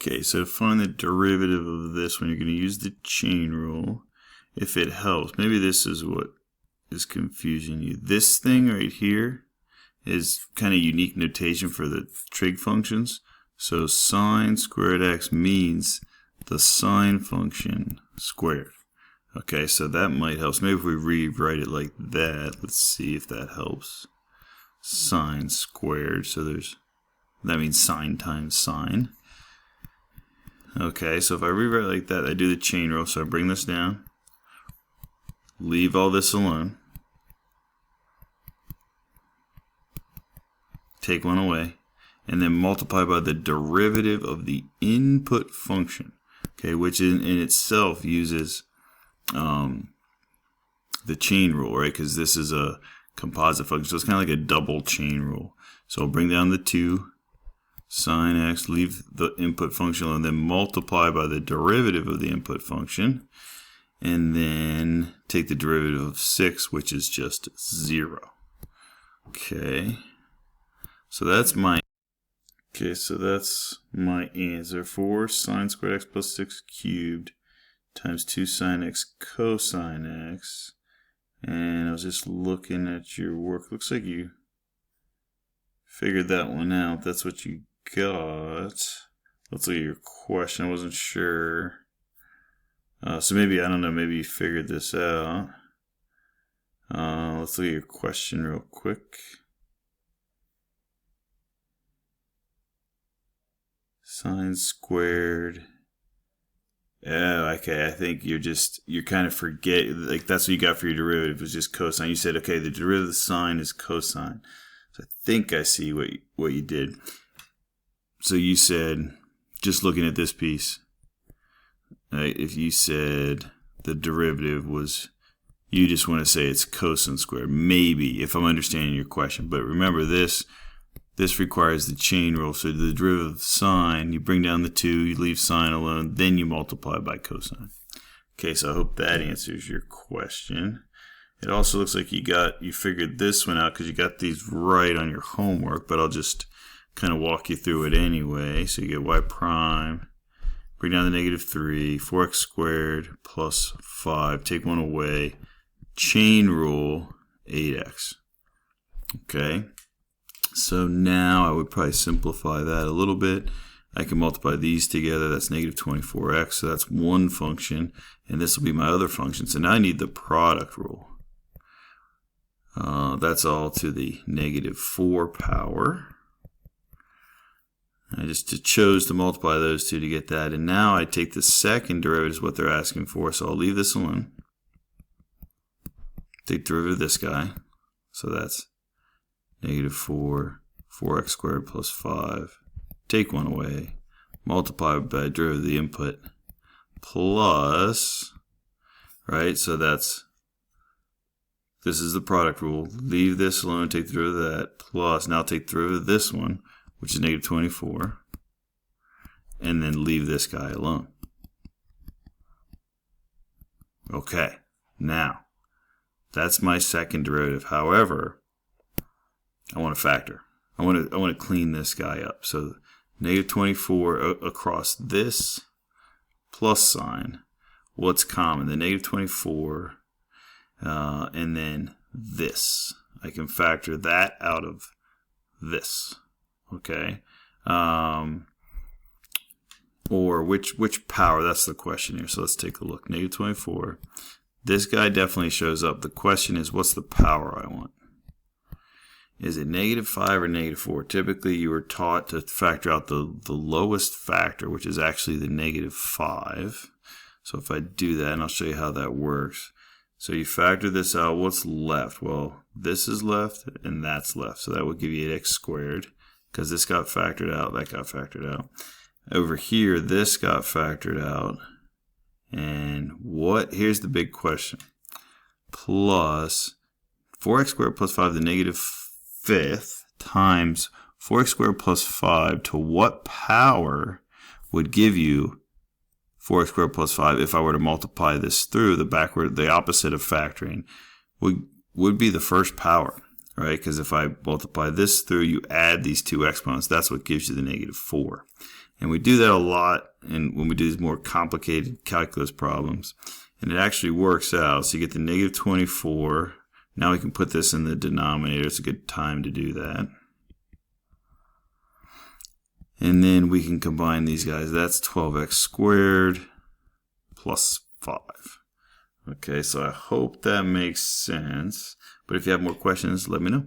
Okay, so to find the derivative of this one, you're going to use the chain rule. If it helps, maybe this is what is confusing you. This thing right here is kind of unique notation for the trig functions. So sine squared x means the sine function squared. Okay, so that might help. So maybe if we rewrite it like that, let's see if that helps. Sine squared, so that means sine times sine. Okay, so if I rewrite it like that, I do the chain rule. So I bring this down, leave all this alone, take one away, and then multiply by the derivative of the input function, okay, which in itself uses the chain rule, right, because this is a composite function, so it's kind of like a double chain rule. So I'll bring down the 2, sine x, leave the input function alone, then multiply by the derivative of the input function, and then take the derivative of 6, which is just 0. Okay, so that's my answer for sine squared x plus 6 cubed times 2 sine x cosine x. And I was just looking at your work. Looks like you figured that one out. That's what you got. Let's look at your question. I wasn't sure. So maybe, I don't know, maybe you figured this out. Let's look at your question real quick. Sine squared. Oh, okay, I think you're kind of like that's what you got for your derivative, was just cosine. You said, okay, the derivative of sine is cosine. So I think I see what you did. So you said, just looking at this piece, if you said the derivative was, you just want to say it's cosine squared, maybe, if I'm understanding your question. But remember, this requires the chain rule. So the derivative of sine, you bring down the 2, you leave sine alone, then you multiply by cosine. Okay, so I hope that answers your question. It also looks like you figured this one out because you got these right on your homework, but I'll just kind of walk you through it anyway. So you get y prime, bring down the negative 3, 4x squared plus 5, take one away, chain rule 8x. Okay. So now I would probably simplify that a little bit. I can multiply these together. That's negative 24x. So that's one function. And this will be my other function. So now I need the product rule. That's all to the negative 4 power. I just chose to multiply those two to get that. And now I take the second derivative, is what they're asking for. So I'll leave this alone. Take the derivative of this guy. So that's negative 4x squared plus 5, take one away, multiply by the derivative of the input, plus, right, so this is the product rule, leave this alone, take the derivative of that, plus, now take the derivative of this one, which is negative 24, and then leave this guy alone. Okay, now, that's my second derivative. However, I want to factor. I want to clean this guy up. So negative 24 across this plus sign. What's common? The negative 24 and then this. I can factor that out of this. Okay. Or which power? That's the question here. So let's take a look. Negative 24. This guy definitely shows up. The question is, what's the power I want? Is it negative 5 or negative 4? Typically, you were taught to factor out the lowest factor, which is actually the negative 5. So if I do that, and I'll show you how that works. So you factor this out, what's left? Well, this is left, and that's left. So that would give you 8x squared, because this got factored out, that got factored out. Over here, this got factored out. And here's the big question. Plus 4x squared plus 5 to the negative 5th times 4x squared plus 5 to what power would give you 4x squared plus 5 if I were to multiply this through the opposite of factoring would be the first power, right? Because if I multiply this through, you add these two exponents, that's what gives you the negative 4. And we do that a lot and when we do these more complicated calculus problems. And it actually works out. So you get the negative 24. Now we can put this in the denominator. It's a good time to do that. And then we can combine these guys. That's 12x squared plus 5. Okay, so I hope that makes sense. But if you have more questions, let me know.